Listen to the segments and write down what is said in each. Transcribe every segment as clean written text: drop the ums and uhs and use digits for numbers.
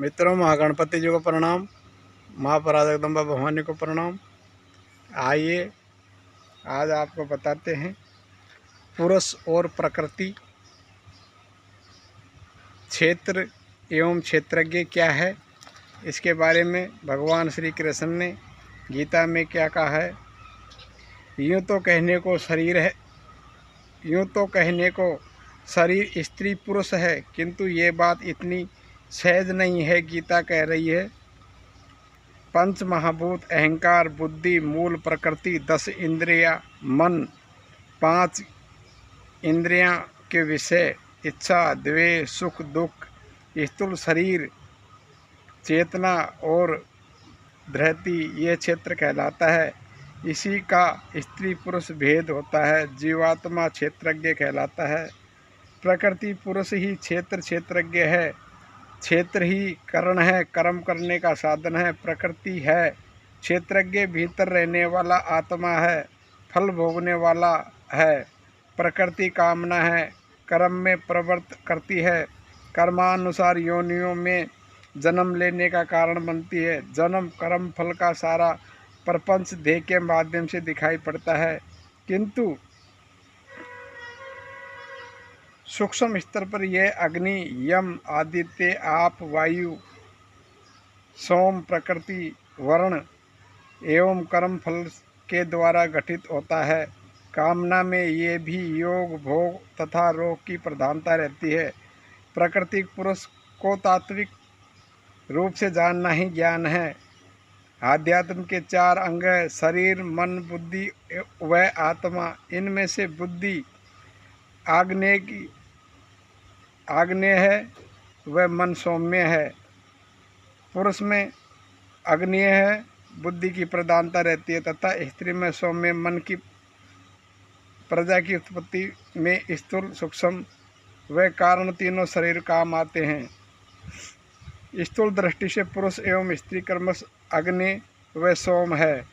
मित्रों, माँ गणपति जी को प्रणाम, माँ पराजगदम्बा भवानी को प्रणाम। आइए आज आपको बताते हैं पुरुष और प्रकृति, क्षेत्र एवं क्षेत्रज्ञ क्या है, इसके बारे में भगवान श्री कृष्ण ने गीता में क्या कहा है। यूँ तो कहने को शरीर स्त्री पुरुष है, किंतु ये बात इतनी सहज नहीं है। गीता कह रही है, पंच महाभूत अहंकार, बुद्धि, मूल प्रकृति, 10 इंद्रियां, मन, 5 इंद्रियां के विषय, इच्छा, द्वेष, सुख दुख, स्थूल शरीर, चेतना और धृति, ये क्षेत्र कहलाता है। इसी का स्त्री पुरुष भेद होता है। जीवात्मा क्षेत्रज्ञ कहलाता है। प्रकृति पुरुष ही क्षेत्रज्ञ है। क्षेत्र ही करण है, कर्म करने का साधन है। प्रकृति है क्षेत्रज्ञ, भीतर रहने वाला आत्मा है, फल भोगने वाला है। प्रकृति कामना है, कर्म में प्रवृत्त करती है, कर्मानुसार योनियों में जन्म लेने का कारण बनती है। जन्म कर्म फल का सारा प्रपंच देह के माध्यम से दिखाई पड़ता है, किंतु सूक्ष्म स्तर पर यह अग्नि, यम, आदित्य, आप, वायु, सोम, प्रकृति, वर्ण एवं कर्म फल के द्वारा गठित होता है। कामना में ये भी योग, भोग तथा रोग की प्रधानता रहती है। प्राकृतिक पुरुष को तात्विक रूप से जानना ही ज्ञान है। आध्यात्म के 4 अंग है, शरीर, मन, बुद्धि व आत्मा। इनमें से बुद्धि आग्नेय है वह मन सौम्य है। पुरुष में अग्निय है, बुद्धि की प्रधानता रहती है, तथा स्त्री में सौम्य मन की प्रजा की उत्पत्ति में स्थूल, सूक्ष्म व कारण तीनों शरीर काम आते हैं। स्थूल दृष्टि से पुरुष एवं स्त्री क्रमश अग्नि व सोम है।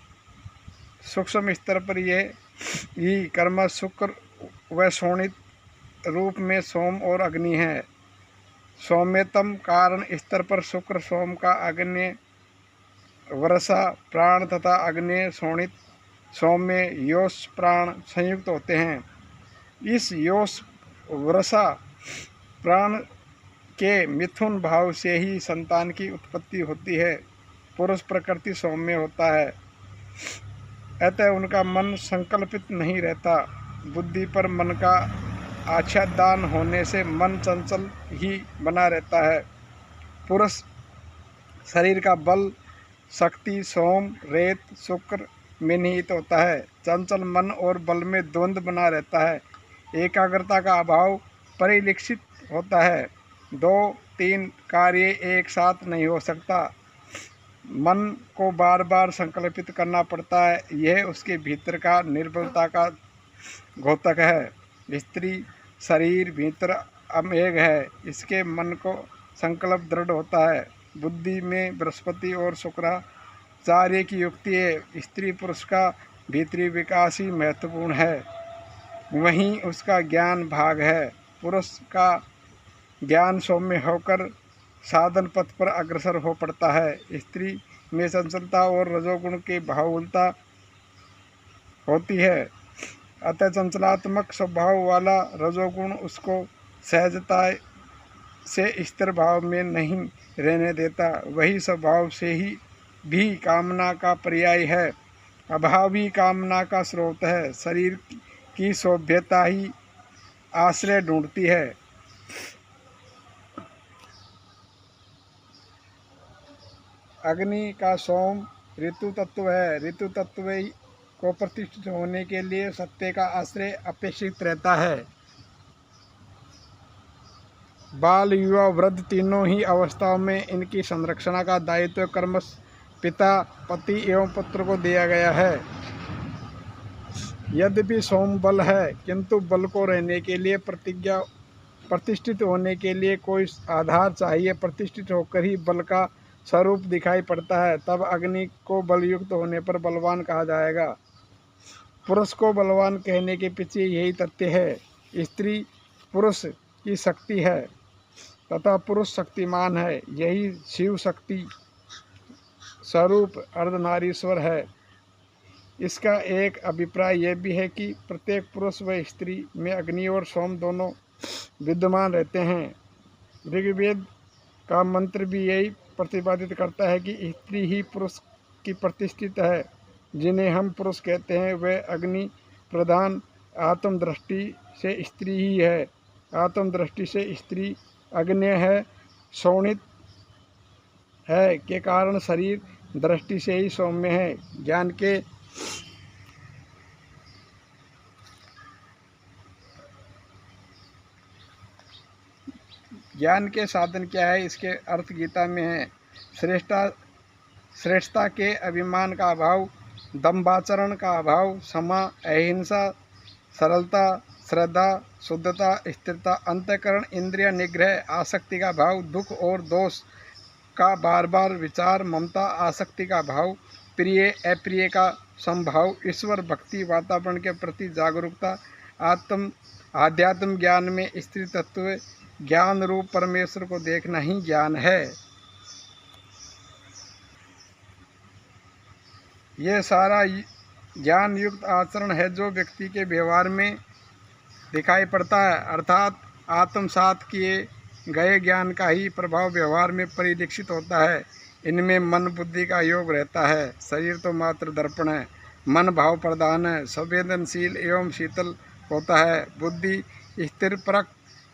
सूक्ष्म स्तर पर ये कर्म शुक्र व शोणित रूप में सोम और अग्नि है। सौम्यतम कारण स्तर पर शुक्र सोम का अग्नि वर्षा प्राण तथा अग्नि शोणित सौम्य योष प्राण संयुक्त होते हैं। इस योष वर्षा प्राण के मिथुन भाव से ही संतान की उत्पत्ति होती है। पुरुष प्रकृति सौम्य होता है, अतः उनका मन संकल्पित नहीं रहता। बुद्धि पर मन का आच्छादन होने से मन चंचल ही बना रहता है। पुरुष शरीर का बल शक्ति सोम, रेत, शुक्र में निहित होता है। चंचल मन और बल में द्वंद्व बना रहता है। एकाग्रता का अभाव परिलक्षित होता है। 2-3 कार्य एक साथ नहीं हो सकता। मन को बार बार संकल्पित करना पड़ता है। यह उसके भीतर का निर्बलता का घोतक है। स्त्री शरीर भीतर अमेघ है, इसके मन को संकल्प दृढ़ होता है। बुद्धि में बृहस्पति और शुक्राचार्य की युक्ति है। स्त्री पुरुष का भीतरी विकास ही महत्वपूर्ण है, वहीं उसका ज्ञान भाग है। पुरुष का ज्ञान सौम्य होकर साधन पथ पर अग्रसर हो पड़ता है। स्त्री में चंचलता और रजोगुण की बाहुलता होती है, अतः चंचलात्मक स्वभाव वाला रजोगुण उसको सहजता से स्थिर भाव में नहीं रहने देता। वही स्वभाव से ही भी कामना का पर्याय है। अभाव ही कामना का स्रोत है। शरीर की सभ्यता ही आश्रय ढूंढती है। अग्नि का सोम ऋतु तत्व है। ऋतु तत्व को प्रतिष्ठित होने के लिए सत्य का आश्रय अपेक्षित रहता है। बाल, युवा, वृद्ध तीनों ही अवस्थाओं में इनकी संरक्षणा का दायित्व क्रमश पिता, पति एवं पुत्र को दिया गया है। यद्यपि सोम बल है, किंतु बल को रहने के लिए प्रतिष्ठित होने के लिए कोई आधार चाहिए। प्रतिष्ठित होकर ही बल का स्वरूप दिखाई पड़ता है। तब अग्नि को बलयुक्त होने पर बलवान कहा जाएगा। पुरुष को बलवान कहने के पीछे यही तथ्य है। स्त्री पुरुष की शक्ति है, तथा पुरुष शक्तिमान है। यही शिव शक्ति स्वरूप अर्धनारीश्वर है। इसका एक अभिप्राय यह भी है कि प्रत्येक पुरुष व स्त्री में अग्नि और सोम दोनों विद्यमान रहते हैं। ऋग्वेद का मंत्र भी यही प्रतिपादित करता है कि स्त्री ही पुरुष की प्रतिष्ठित है। जिन्हें हम पुरुष कहते हैं वह अग्नि प्रधान आत्म दृष्टि से स्त्री ही है। आत्म दृष्टि से स्त्री अग्नि है, शोणित है के कारण शरीर दृष्टि से ही सौम्य है। ज्ञान के साधन क्या है, इसके अर्थ गीता में है। श्रेष्ठता के अभिमान का अभाव, दंभाचरण का अभाव, क्षमा, अहिंसा, सरलता, श्रद्धा, शुद्धता, स्थिरता, अंतःकरण इंद्रिय निग्रह, आसक्ति का भाव, दुख और दोष का बार बार विचार, ममता, आसक्ति का भाव, प्रिय अप्रिय का संभाव, ईश्वर भक्ति, वातावरण के प्रति जागरूकता, आध्यात्म ज्ञान में स्त्री तत्व ज्ञान रूप परमेश्वर को देखना ही ज्ञान है। यह सारा ज्ञान युक्त आचरण है जो व्यक्ति के व्यवहार में दिखाई पड़ता है, अर्थात आत्मसात किए गए ज्ञान का ही प्रभाव व्यवहार में परिलक्षित होता है। इनमें मन बुद्धि का योग रहता है। शरीर तो मात्र दर्पण है, मन भाव प्रधान है, संवेदनशील एवं शीतल होता है। बुद्धि स्थिर परक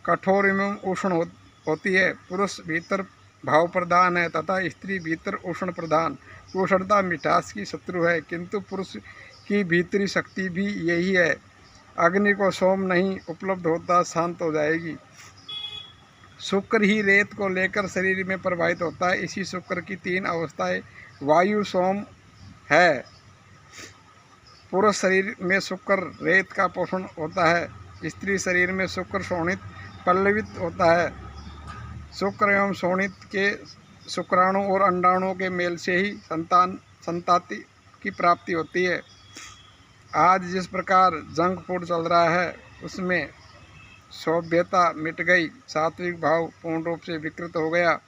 कठोर एवं उष्ण होती है। पुरुष भीतर भाव प्रधान है तथा स्त्री भीतर उष्ण प्रधान। उष्णता मिठास की शत्रु है, किंतु पुरुष की भीतरी शक्ति भी यही है। अग्नि को सोम नहीं उपलब्ध होता, शांत हो जाएगी। शुक्र ही रेत को लेकर शरीर में प्रवाहित होता है। इसी शुक्र की 3 अवस्थाएं वायु सोम है। पुरुष शरीर में शुक्र रेत का पोषण होता है, स्त्री शरीर में शुक्र शोणित पल्लवित होता है। शुक्र एवं शोणित के शुक्राणु और अंडाणु के मेल से ही संताति की प्राप्ति होती है। आज जिस प्रकार जंक फूड चल रहा है उसमें सभ्यता मिट गई, सात्विक भाव पूर्ण रूप से विकृत हो गया।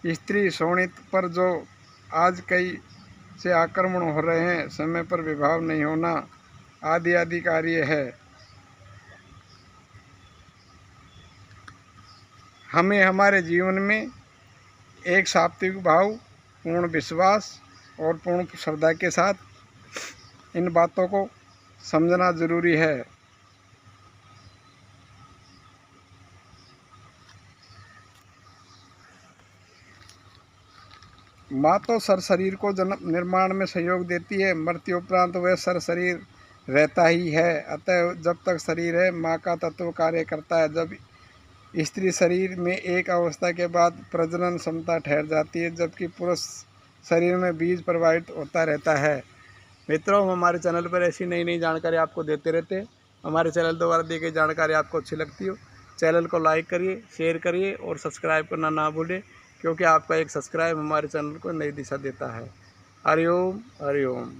स्त्री शोणित पर जो आज कई से आक्रमण हो रहे हैं, समय पर विवाह नहीं होना आदि कार्य है। हमें हमारे जीवन में एक सात्विक भाव, पूर्ण विश्वास और पूर्ण श्रद्धा के साथ इन बातों को समझना जरूरी है। माँ तो सर शरीर को जन्म निर्माण में सहयोग देती है, मृत्यु उपरांत वह सर शरीर रहता ही है। अतः जब तक शरीर है माँ का तत्व कार्य करता है। जब स्त्री शरीर में एक अवस्था के बाद प्रजनन क्षमता ठहर जाती है, जबकि पुरुष शरीर में बीज प्रवाहित होता रहता है। मित्रों, हम हमारे चैनल पर ऐसी नई नई जानकारी आपको देते रहते हैं। हमारे चैनल द्वारा दी गई जानकारी आपको अच्छी लगती हो, चैनल को लाइक करिए, शेयर करिए और सब्सक्राइब करना ना भूलें, क्योंकि आपका एक सब्सक्राइब हमारे चैनल को नई दिशा देता है। हरि ओम, हरि ओम।